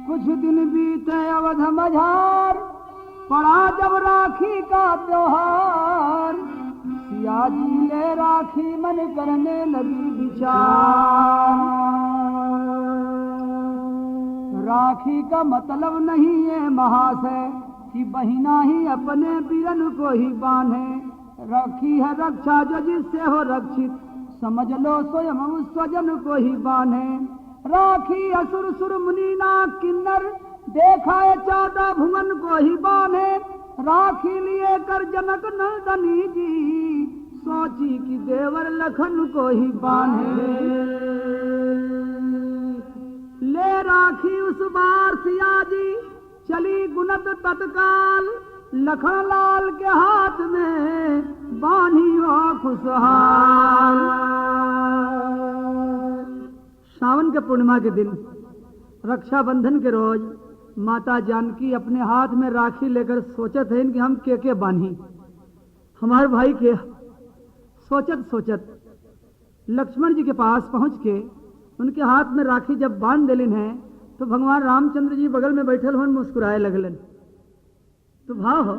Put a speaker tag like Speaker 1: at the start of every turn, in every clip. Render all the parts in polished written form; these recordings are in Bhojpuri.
Speaker 1: कुछ दिन बीते अवध मझार, पड़ा जब राखी का त्योहार, सिया जी ले राखी मन करने लगी विचार। राखी का मतलब नहीं है महाशय कि बहिना ही अपने बीरन को ही बांधे। राखी है रक्षा जो जिससे हो रक्षित, समझ लो स्वयं उस स्वजन को ही बांधे। राखी असुर सुर मुनि नाग किन्नर, देखा है 14 भुवन को ही बांधे। राखी लिए कर जनक नंदनी जी, सोची कि देवर लखन को ही बांधे। ले राखी उस बार सिया जी, चली गुनत तत्काल, लखन लाल के हाथ में बांधी हो खुशहाल। सावन के पूर्णिमा के दिन, रक्षाबंधन के रोज, माता जानकी अपने हाथ में राखी लेकर सोचत है कि हम के बांधी हमारे भाई के। सोचत सोचत लक्ष्मण जी के पास पहुंच के उनके हाथ में राखी जब बांध दिलिन है, तो भगवान रामचंद्र जी बगल में बैठल हो मुस्कुराए लगलन। तो भाव हो,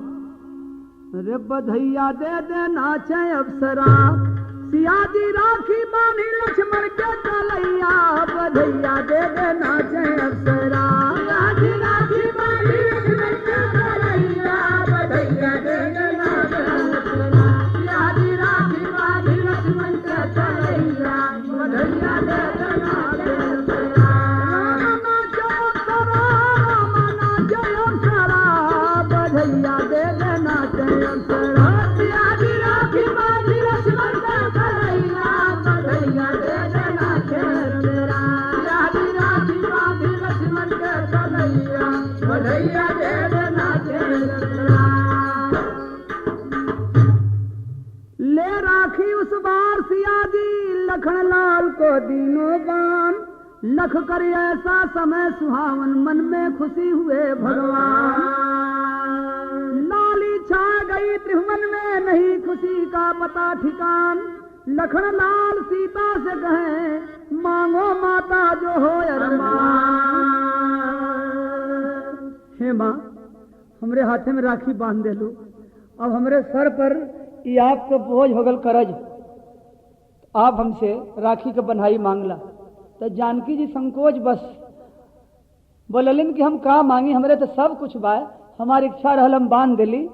Speaker 1: रे बधैया दे दे नाचे अप्सरा, सिया जी राखी बांधी लक्ष्मण के कलैया। बधैया दे दे नाचे अप्सरा, राखी बांधी लक्ष्मण के कलैया। बधैया दे दे नाचे अप्सरा, सिया जी राखी बांधी लक्ष्मण के कलैया। बधैया दे दे नाचे अप्सरा, नाचे अप्सरा, नाचे अप्सरा। बधैया दे दे नाचे अप्सरा, सिया जी राखी बांधी लक्ष्मण के कलैया। बधैया दे दे नाचे अप्सरा, सिया जी राखी बांधी लक्ष्मण के कलैया। बधैया दे दे नाचे अप्सरा। ले राखी उस बार सिया जी, लखन लाल को दीनों बान। लख कर ऐसा समय सुहावन, मन में खुशी हुए भगवान। लाली छा गई त्रिभुवन में, नहीं खुशी का पता ठिकान। लखन लाल सीता से कहे, मांगो माता जो हो अरमान। हे माँ, हमरे हाथे में राखी बांध दे लो, अब हमरे सर पर ये आपको बोझ होगल करज, आप हमसे राखी का बन्हाई मांगला। तो जानकी जी संकोच बस बोललिन कि हम का मांगी, हमरे तो सब कुछ बा, हमारी इच्छा रहल हम बांध दिली,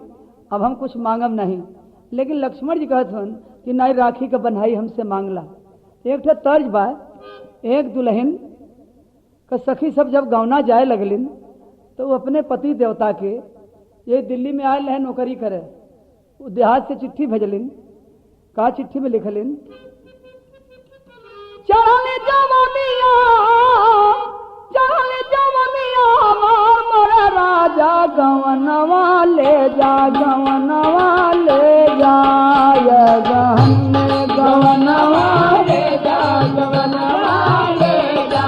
Speaker 1: अब हम कुछ मांगम नहीं। लेकिन लक्ष्मण जी कहत हन कि नहीं, राखी का बन्हाई हमसे मांगला। एक ठो तर्ज बा, एक दुल्हन का सखी सब जब गौना जाए लगलिन, तो वो अपने पति देवता के, ये दिल्ली में आए है नौकरी करे, देहात से चिट्ठी भेजलिन। का चिट्ठी में लिखलिन, चढ़ले जवनिया, चढ़ले जवनिया, मार मोरा राजा गवनवा ले जा, गवनवा ले जा। ये गहन में गवनवा ले जा, गवनवा ले जा।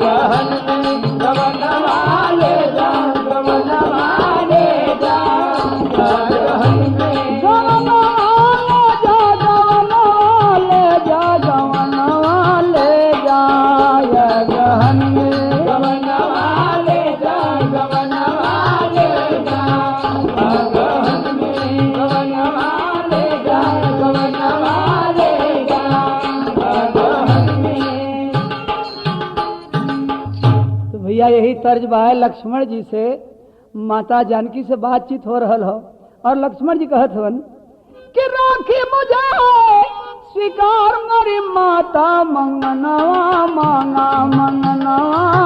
Speaker 1: गहन में गवनवा ले जा, गवनवा ले जा। गहन में गवनवा ले जा, गवनवा ले जा। ये गहन में गवनवा ले जा, गवनवा ले जा। गहन में गवनवा ले जा, गवनवा ले जा। गहन में। तो भैया यही तर्ज बा है, लक्ष्मण जी से माता जानकी से बातचीत हो रहल हो, और लक्ष्मण जी कहत हवन कि राखी मुझे स्वीकार मेरी माता, मंगनवा मांगा, मंगनवा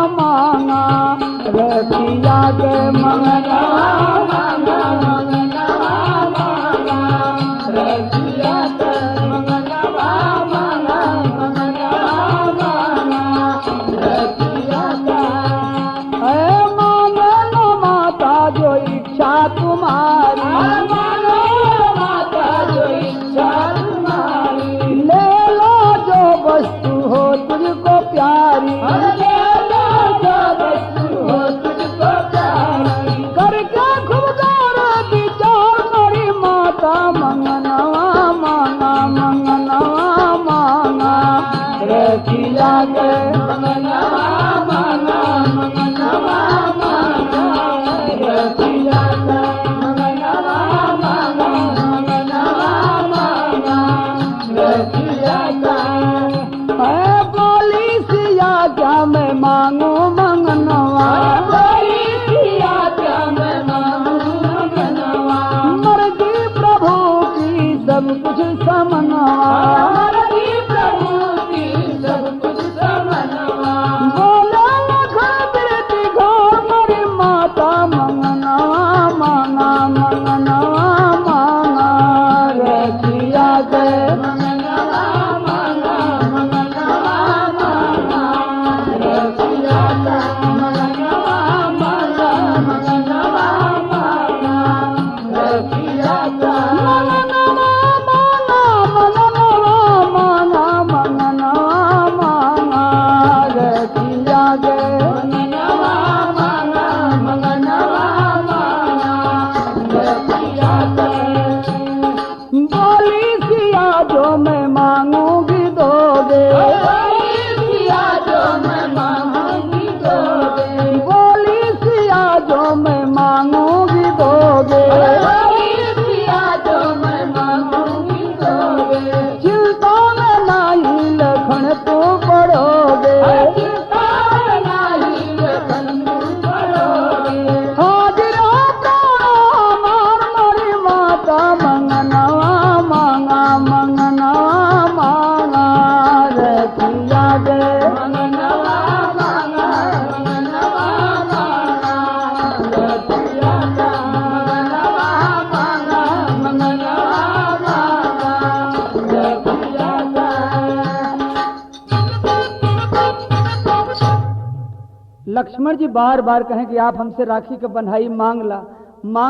Speaker 1: मांगा। रखिया के मंगनवा मांगा, मंगनवा मांगा। रखिया के मंगनवा मांगा, मंगनवा मांगा। रखिया का मांगे लो माता जो इच्छा तुम्हारी, मांगो माता जो इच्छा तुम्हारी। ले लो जो वस्तु हो तुझको प्यारी करके खूब गौर विचार मोरी माता मंगनवा मांगा मंगनवा मांगा रखिया के मंगनवा मांगा मंगनवा मांगा रखिया के मंगनवा मांगा मंगनवा मांगा रखिया के बोली सिया क्या मैं मांगू मंगनवा सब कुछ समनवा बोला लखन बिरती घोर मोरी माता मंगनवा मांगा मंगनवा मांगा रखिया के मंगनवा मांगा मंगनवा मांगा रखिया के मंगनवा मांगा मंगनवा मांगा रखिया के लक्ष्मण जी बार बार कहें कि आप हमसे राखी का बंधाई मांग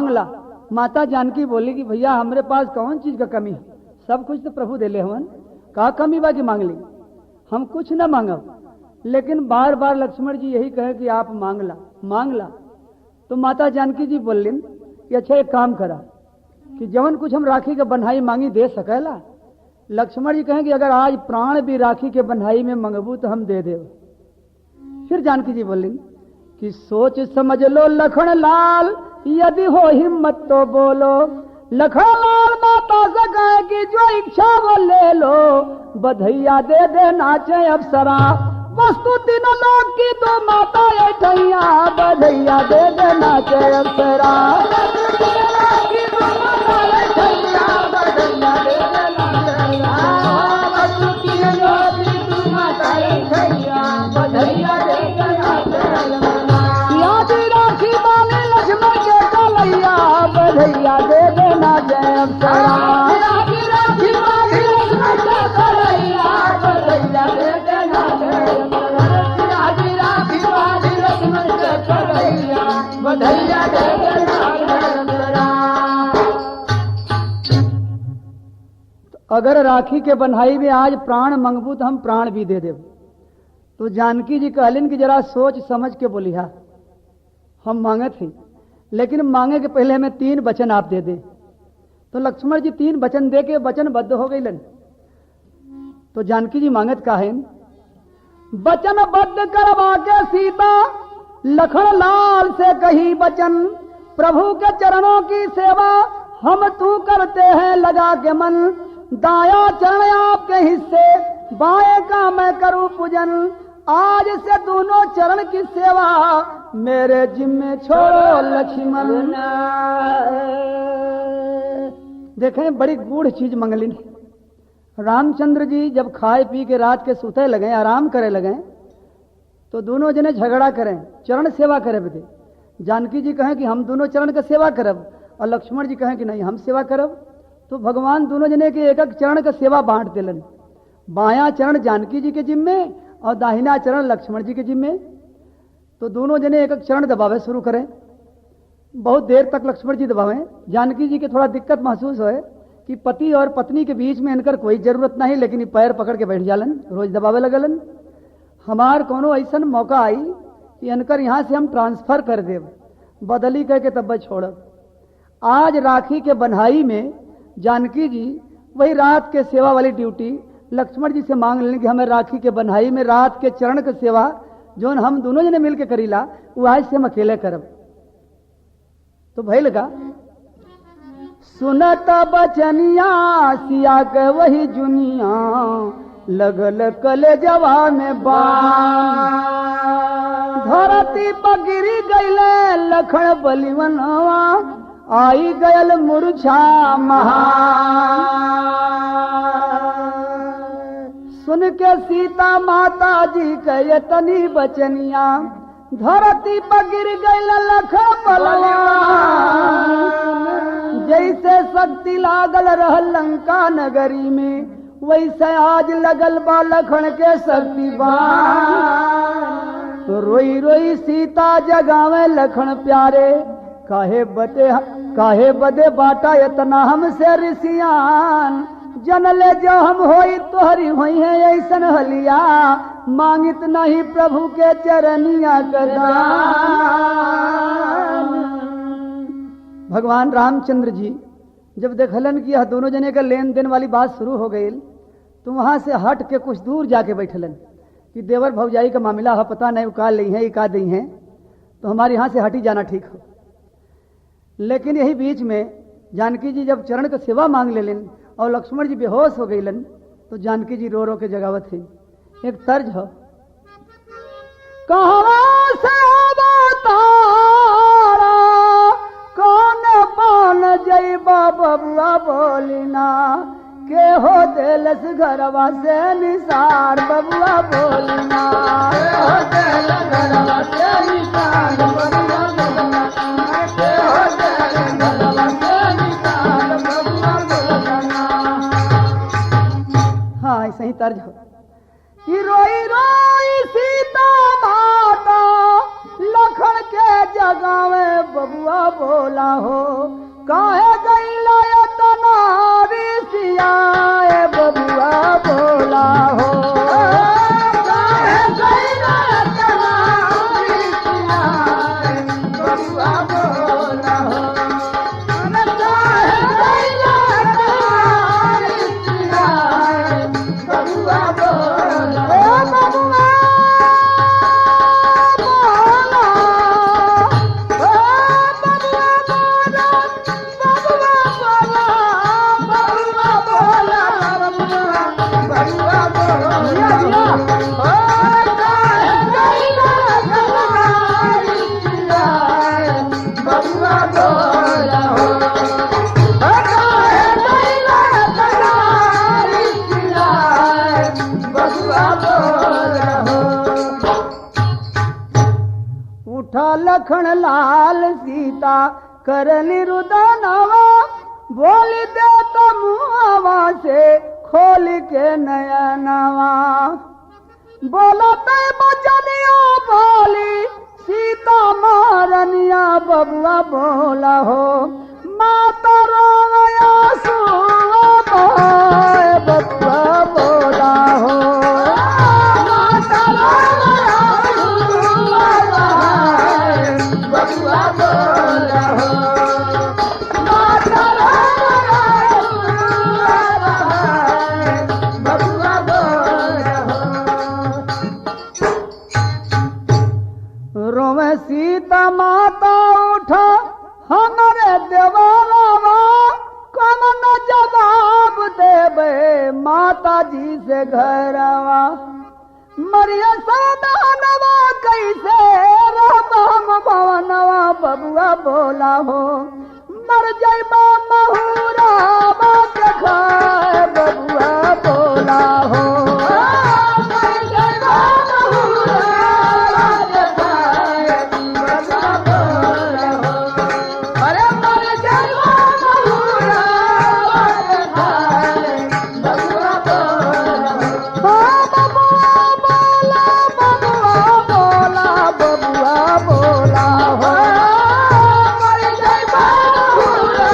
Speaker 1: ला। माता जानकी बोली कि भैया हमरे पास कौन चीज का कमी है, सब कुछ तो प्रभु दे ले हवन, का कमी बा कि मांग ली, हम कुछ न मांगब। लेकिन बार बार लक्ष्मण जी यही कहे कि आप मांग ला। तो माता जानकी जी बोलिन कि अच्छा एक काम करा कि जवन कुछ हम राखी के बंधाई मांगी दे सकेला। लक्ष्मण जी कहें कि अगर आज प्राण भी राखी के बंधाई में मंगबू तो हम दे देव। फिर जानकी जी बोली कि सोच समझ लो लखन लाल, यदि हो हिम्मत तो बोलो। लखन लाल माता से कहे कि जो इच्छा वो ले लो, बधैया दे दे नाचे अप्सरा, वस्तु तीनों लोग की तो माता ऐठैया, बधैया दे दे नाचे अप्सरा। बधैया दे देना जय अप्सरा, अगर राखी के बंधाई में आज प्राण मंगबू तो हम प्राण भी दे देव। तो जानकी जी कहलिन कि जरा सोच समझ के बोलिहा, हम मांगे थे लेकिन मांगे के पहले हमें 3 वचन आप दे दे। तो लक्ष्मण जी 3 वचन दे के वचनबद्ध हो गई। तो जानकी जी मांगत का है, वचनबद्ध करवा के सीता लखन लाल से कही वचन, प्रभु के चरणों की सेवा हम तू करते हैं लगा के मन। दाया चरण आपके हिस्से, बाएं का मैं करूं पूजन, आज से दोनों चरण की सेवा मेरे जिम्मे छोड़ो लक्ष्मण। देखें बड़ी गूढ़ चीज मंगलिन। रामचंद्र जी जब खाए पी के रात के सुते लगे, आराम करे लगे, तो दोनों जने झगड़ा करें, चरण सेवा करे बदे। जानकी जी कहें कि हम दोनों चरण का सेवा करब, और लक्ष्मण जी कहें कि नहीं हम सेवा करब। तो भगवान दोनों जने के एक एक चरण का सेवा बांट दिलन। बायां चरण जानकी जी के जिम्मे और दाहिना चरण लक्ष्मण जी के जिम्मे। तो दोनों जने एक एक चरण दबावे शुरू करें। बहुत देर तक लक्ष्मण जी दबावें। जानकी जी के थोड़ा दिक्कत महसूस होए कि पति और पत्नी के बीच में इनकर कोई जरूरत नहीं, लेकिन ये पैर पकड़ के बैठ जालन, रोज दबावे लगलन। हमार कोनो ऐसा मौका आई कि इनकर यहाँ से हम ट्रांसफर कर देव, बदली करके तब छोड़ब। आज राखी के बन्हाई में जानकी जी वही रात के सेवा वाली ड्यूटी लक्ष्मण जी से मांग लेने कि हमें राखी के बन्हाई में रात के चरण के सेवा जो हम दोनों जने मिल के करीला वो आज से हम अकेले करब। तो भाई लगा सुनत बचनिया सिया के वही जुनिया लगल कलेजवा में बाण धरती पर गिरी गईले लखन बलिवनवा आई गयल मूर्छा महा। सुन के सीता माता जी के तनी बचनिया धरती पर गिर गईल लखन बलिवनवा जैसे शक्ति लागल रह लंका नगरी में वैसे आज लगल बा लखन के शक्ति बाण। रोई रोई सीता जगावे लखन प्यारे काहे बदे बाटा इतना हमसे ऋषियान जनले जो हम होई तोहरी होई है ऐसन हलिया मांगित नहीं प्रभु के चरनिया कदान। भगवान रामचंद्र जी जब देखलन कि यह दोनों जने का लेन देन वाली बात शुरू हो गई तो वहां से हट के कुछ दूर जाके बैठलन कि देवर भौजाई का मामला है, पता नहीं का ली है का दी है, तो हमारे यहाँ से हटी जाना ठीक हो। लेकिन यही बीच में जानकी जी जब चरण का सेवा मांग लेलन और लक्ष्मण जी बेहोश हो गईलन तो जानकी जी रो रो के जगावत है। एक तर्ज हो कहाँ से अवतारा कौन पान जैबा बबुआ बोलिना के हो दिलस घरवा से निसार बबुआ बोलिना हो दिल घरवा से निसार बबुआ बोलिना के हो दिल घरवा से निसार बबुआ बोलिना। हाँ ऐसा ही तर्ज हो कि रोई रोई सीता माता लखन के जगावे बबुआ बोला हो काहे गईला इतना ऋषिया बबुआ बोला हो काहे गईला इतना ऋषिया बबुआ बोला हो काहे गईला इतना ऋषिया बबुआ बोला हो बबुआ लखन लाल सीता करनी रुदनवा बोली दे तो मुआवा से खोल के नयनवा बोला ते बचनिया बोली सीता मारनिया बबुआ बोला हो माता रोया सुआ बबुआ बोला हो माता रोया बबुआ बोला हो माता बबुआ बोला हो रोवे सीता माता उठा हमारे देवाला कम न जवाब देवे माता जी से घरवा मरिया सादानवा कैसे राम भवनवा बबुआ बोला हो मर जाइबा महुरा बात खाए बबुआ बोला हो मर जाइबा महुरा बात खाए बबुआ बोला हो अरे मर जाइबा महुरा बात खाए बबुआ बोला हो बबुआ बोला हो मर जाइबा महुरा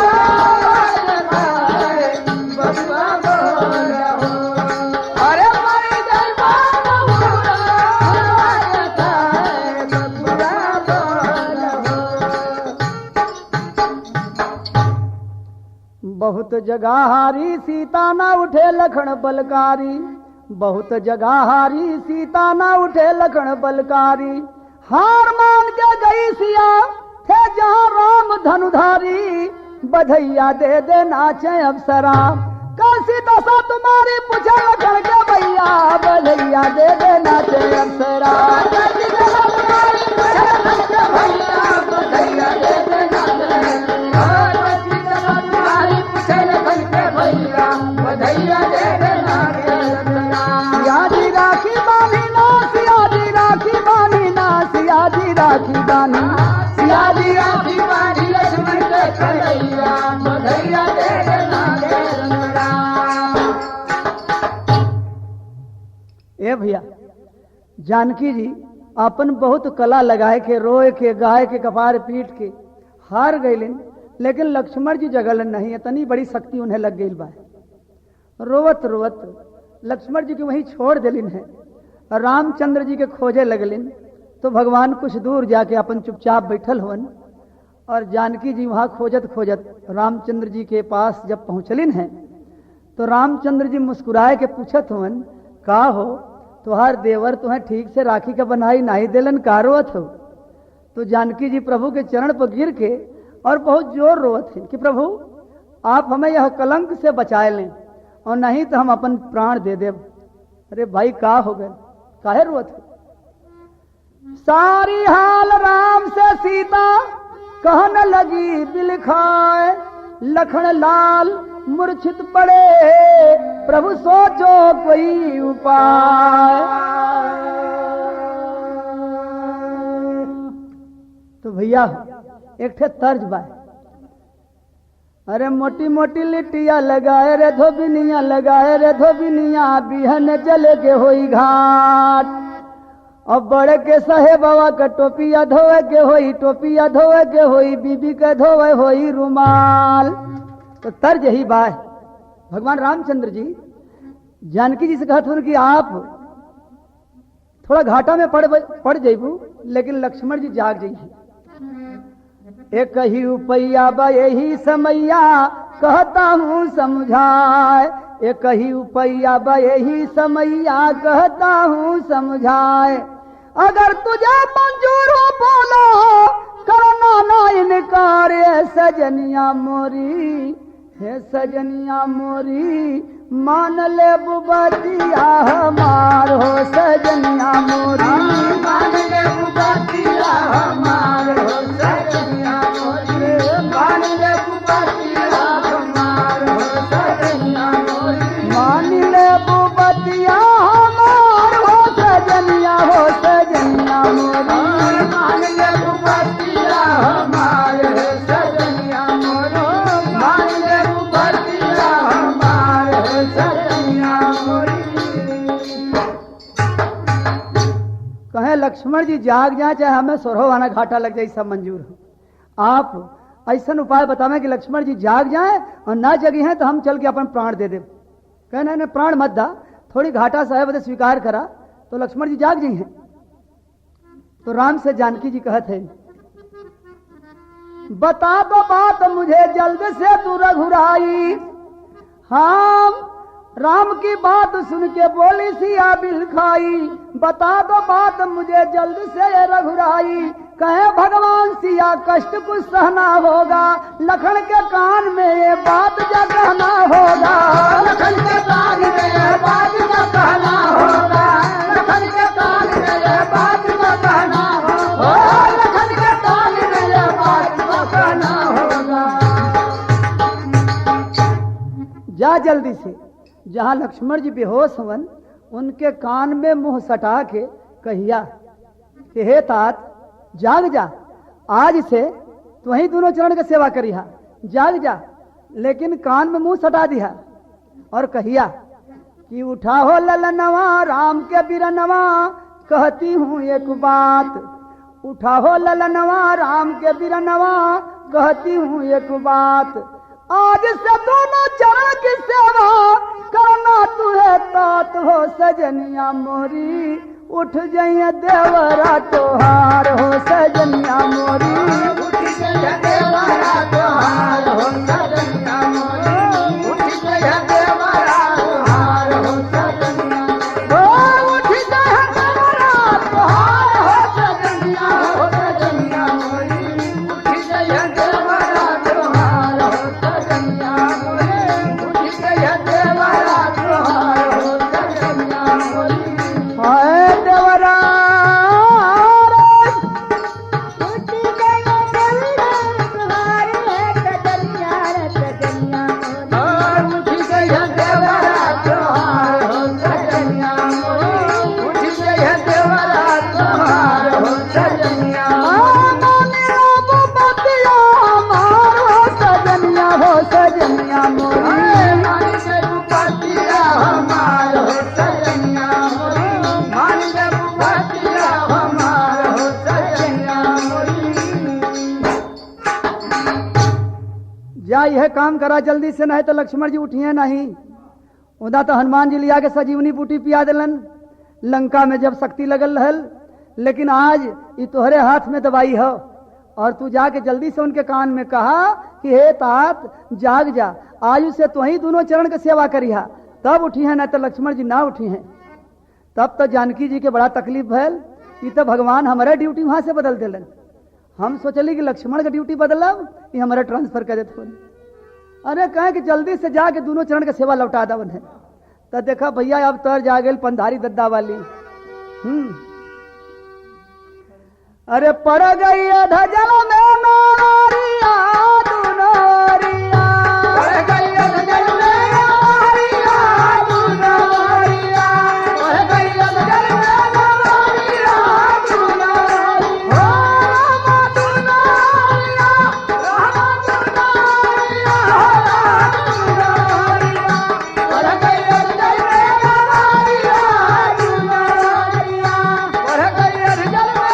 Speaker 1: बहुत जगह हारी सीता ना उठे लखन बलकारी, बहुत जगह हारी सीता ना उठे लखन बलकारी। हार मान के गई सिया थे जहाँ राम धनुधारी, बधैया दे दे नाचे अप्सरा, कैसी दशा तुम्हारी पूछे लखन के भैया, बधैया दे दे नाचे अप्सरा। सियाजी राखी बानी ना, सियाजी राखी बानी ना, सियाजी राखी बानी, सियाजी राखी बानी लक्ष्मण के कन्हैया, बधैया दे दे नाचे अप्सरा। ए भैया, जानकी जी अपन बहुत कला लगाए के, रोए के, गाय के, कपार पीट के हार गईलिन, लेकिन लक्ष्मण जी जगलन नहीं, इतनी बड़ी शक्ति उन्हें लग गई बा। रोवत रोवत लक्ष्मण जी के वहीं छोड़ दिलिन है, रामचंद्र जी के खोजे लगलिन। तो भगवान कुछ दूर जाके अपन चुपचाप बैठल हुवन, और जानकी जी वहां खोजत खोजत रामचंद्र जी के पास जब पहुंचलिन है, तो रामचंद्र जी मुस्कुराए के पूछत हुवन, का हो तुहार देवर तुम्हें ठीक से राखी का बनाई नहीं दिलन, का रोवत हो? तो जानकी जी प्रभु के चरण पर गिर के और बहुत जोर रोवत है कि प्रभु आप हमें यह कलंक से बचाए लें, और नहीं तो हम अपन प्राण दे देव। अरे भाई का हो गए, काहे रोवत है? सारी हाल राम से सीता कहन लगी बिलखाए, लखन लाल मूर्छित पड़े प्रभु सोचो कोई उपाय। तो भैया एक ठे तर्ज बा, अरे मोटी मोटी लिटिया लगाए रे धोबिनिया, लगाए रे धोबिनिया, बिहन चले के होई घाट, और बड़े के सहे बाबा का टोपिया धोए के होई, टोपिया धोए के होई, बीबी के धोए होई रुमाल। तो तर्ज यही बा। भगवान रामचंद्र जी जानकी जी से कहते हैं कि आप थोड़ा घाटा में पड़ जाइबू, लेकिन लक्ष्मण जी जाग जाइए। एक ही उपैया बा यही समैया, कहता हूँ समझाए, एक ही उपैया बा यही समैया, कहता हूँ समझाए। अगर तुझे मंजूर हो बोलो करना ना इनकार, सजनिया मोरी है सजनिया मोरी, मान ले बुबतिया हमार हो, सजनिया मोरी मान ले बुबतिया हमार हो, सजनिया मोरी मान ले बुबतिया हमार हो, सजनिया मोरी मान ले बुबतिया हमार हो, सजनिया हो, सजनिया मोरी मान ले बुबतिया हमार हो, सजनिया मोरी मान ले बुबतिया हमार हो, सजनिया मोरी। कहे लक्ष्मण जी जाग जाए, चाहे हमें सोरहो आना घाटा लग जाए, सब मंजूर हो। आप ऐसा उपाय बतावे कि लक्ष्मण जी जाग जाए, और ना जगी हैं तो हम चल के अपन प्राण दे दे। कहे नहीं प्राण मत दा, थोड़ी घाटा साहेब स्वीकार करा, तो लक्ष्मण जी जाग जी हैं। तो राम से जानकी जी कहते हैं, बता दो बात मुझे जल्द से तू रघुराई। हम राम की बात सुन के बोली सिया बिल खाई, बता दो बात मुझे जल्द से रघुराई। कहे भगवान सिया कष्ट कुछ सहना होगा, लखन के कान में ये बात जा कहना होगा, लखन के कान में ये बात जा कहना होगा, लखन के कान में ये बात जा कहना होगा, लखन के कान में ये बात जा कहना होगा। जा जल्दी से, जहां लक्ष्मण जी बेहोश हवन उनके कान में मुंह सटा के कहिया कि हे तात जाग जा, आज से वही दोनों चरण की सेवा करिहा, जाग जा। लेकिन कान में मुंह सटा दिया और कहिया कि उठा हो ललनवा राम के बिरनवा, कहती हूँ एक बात, उठा हो ललनवा राम के बिरनवा, कहती हूँ एक बात। आज से दोनों चरण की सेवा करना तुहे तात हो, सजनिया मोरी उठ जाइए देवरा तोहार हो, सजनिया मोरी उठ जाइए देवरा तोहार हो, सजनिया मोरी यह काम करा जल्दी से, नहीं तो लक्ष्मण जी उठिए नहीं। उदा तो हनुमान जी लिया के सजीवनी बूटी पिया दिलन। लंका में जब शक्ति लगल रहल, लेकिन आज ये तोहरे हाथ में दवाई हो, और तू जाके जल्दी से उनके कान में कहा कि हे तात जाग जा, आज उसे तो ही दोनों चरण की सेवा करिहा, तब उठी है, नहीं तो लक्ष्मण जी ना उठी हैं। तब तो जानकी जी के बड़ा तकलीफ भैल कि तो भगवान हमारे ड्यूटी वहां से बदल दिलन। हम सोचली कि लक्ष्मण का ड्यूटी बदलब, ये हमारा ट्रांसफर कर देते। अरे कहे कि जल्दी से जाके दोनों चरण की सेवा लौटा दवन है। तो देखा भैया अब तर जा गए पंधारी दद्दा वाली। अरे पड़ गई धजल में नारिया दुनारिया, पड़ गई धजल में नारिया दुनारिया, पड़ गई धजल में नारिया दुनारिया, राम दुनारिया, राम दुनारिया, दुनारिया, पड़ गई धजल में नारिया दुनारिया, पड़ गई धजल में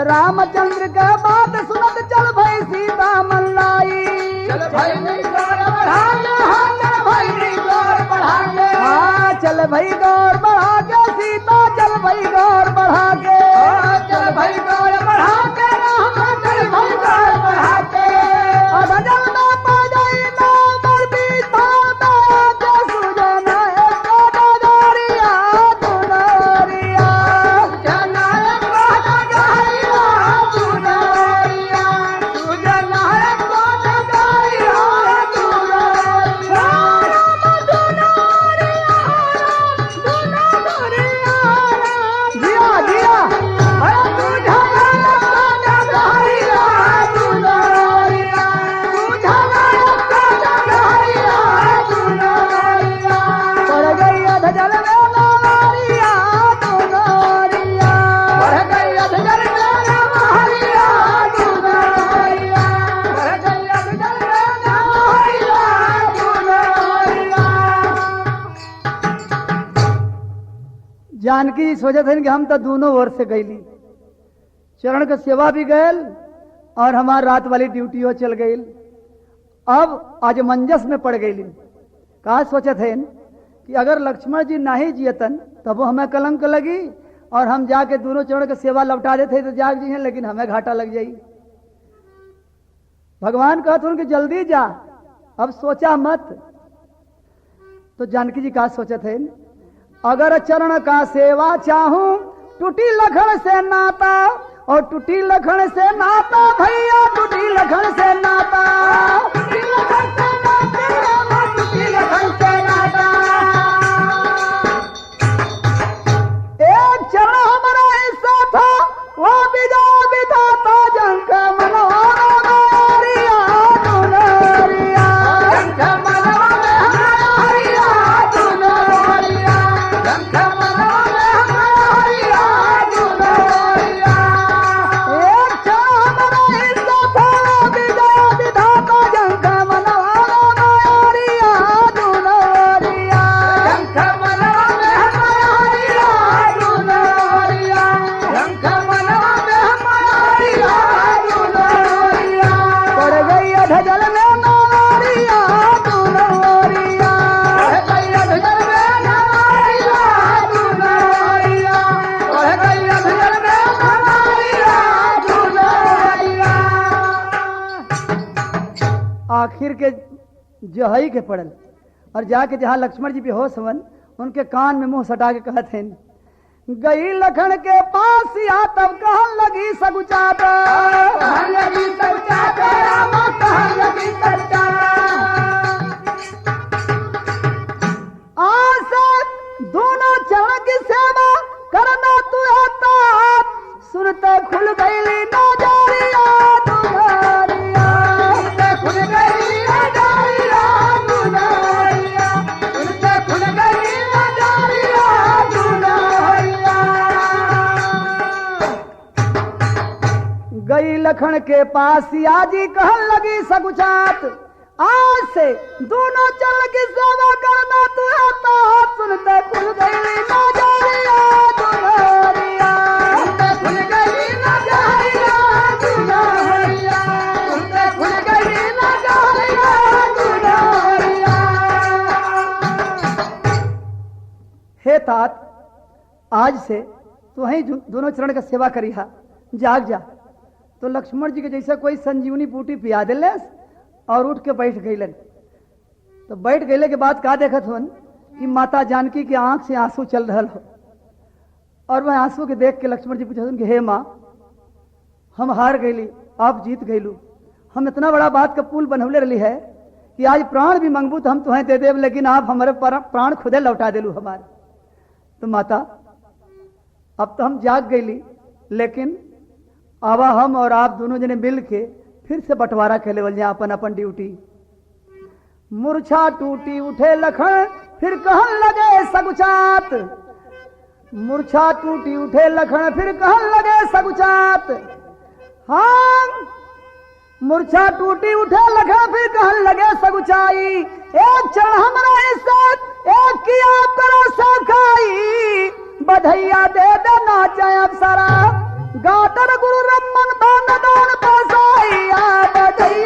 Speaker 1: रामचंद्र का बात सुनत चल भाई सीता मल्लाई, चल भाई गौर बढ़ा के, हाँ चल भाई गौर बढ़ा के, हाँ चल भाई गौर बढ़ा के, सीता चल भाई गौर बढ़ा के, चल भाई गौर बढ़ा के, राम चल भाई गौर बढ़ा के, अधजल में पड़ गई ना मर बीता में के सुजन एक दुनारिया दुनारिया, जनायक दुनारिया दुनारिया, सुजनायक दुनारिया दुनारिया, राम दुनारिया दुनारिया, जिया जिया अरे सुजनायक दुनारिया दुनारिया, सुजनायक दुनारिया दुनारिया, पड़ गई अधजल में नारिया दुनारिया, पड़ गई अधजल में नारिया दुनारिया, पड़ गई अधजल में नारिया दुनारिया। जानकी जी सोचत हन कि हम तो दोनों ओर से गईली, चरण के सेवा भी गयल और हमार रात वाली ड्यूटियों चल गई। अब आज मंजस में पड़ गई। कहा सोचत है कि अगर लक्ष्मण जी नहीं जियतन तब वो हमें कलंक लगी, और हम जाके दोनों चरण की सेवा लौटा देते तो जाग जी हैं, लेकिन हमें घाटा लग जाई। भगवान कहते हैं कि जल्दी जा, अब सोचा मत। तो जानकी जी कहा सोचत है, अगर चरण का सेवा चाहूं टूटी लखन से नाता, और टूटी लखन से नाता भैया, टूटी लखन से नाता, टूटी लखन से नाता, टूटी लखन से नाता, एक चरण हमारा हिस्सा था वो विजा विधाता, जंग मनोहर नारिया दुनारिया, जंग मनोहर नारिया दुनारिया, जंग मनोहर नारिया दुनारिया, एक चरण हमारा हिस्सा था वो विजा विधाता, जंग मनोहर नारिया दुनारिया, जंग मनोहर नारिया दुनारिया, जंग मनोहर नारिया दुनारिया, पड़ गई अधजल में नारिया दुनारिया, पड़ गई अधजल में नारिया दुनारिया, पड़ गई अधजल में नारिया दुनारिया। आखिर के जहई के पड़ल, और जाके जहां लक्ष्मण जी बेहोश हवन उनके कान में मुंह सटा के कहत हैं, गई लखन के पास या तब कहन लगी सगुचाता, कहन लगी सगुचाता, राम कहन लगी सगुचाता, आसे दोनों चरण की सेवा करना तू आता, सुनते खुल गई नजरिया दुनारिया, सुनते खुल गई नजरिया दुनारिया, सुनते खुल गई नजरिया लखन के पास सिया जी कहन लगी सकुचात, आज से दोनों चल की सेवा करना तू है तो सुनते खुल गई नजरिया दुल्हनिया, सुनते खुल गई नजरिया दुल्हनिया, सुनते खुल गई नजरिया दुल्हनिया। हे तात, आज से तू वही दोनों चरण का सेवा करिहा, जाग जा। तो लक्ष्मण जी के जैसे कोई संजीवनी बूटी पिया दिले और उठ के बैठ गईलन। तो बैठ गईले के बाद का देखत हन कि माता जानकी के आंख से आंसू चल रहा हो, और वह आंसू के देख के लक्ष्मण जी पूछन कि हे माँ, हम हार गईली, आप जीत गईलू। हम इतना बड़ा बात का पुल बनौले रही है कि आज प्राण भी मंगबू तो हम तुम्हें दे देव, लेकिन आप हमारे प्राण खुदे लौटा दिलू हमारे। तो माता, अब तो हम जाग गईली, लेकिन आवा हम और आप दोनों जने मिल के फिर से बंटवारा के लेवल जाए अपन अपन ड्यूटी। मूर्छा टूटी उठे लखन फिर कहन लगे सकुचात, मूर्छा टूटी उठे लखन फिर कहन लगे सकुचात। हाँ, मूर्छा टूटी उठे लखन फिर कहन लगे सकुचाई, एक क्षण हमारा इज्जत एक की आप करो सखाई, बधैया दे देना चाहे अप्सरा, गाटर गुरु रमन बान दान बसाइया, बधैया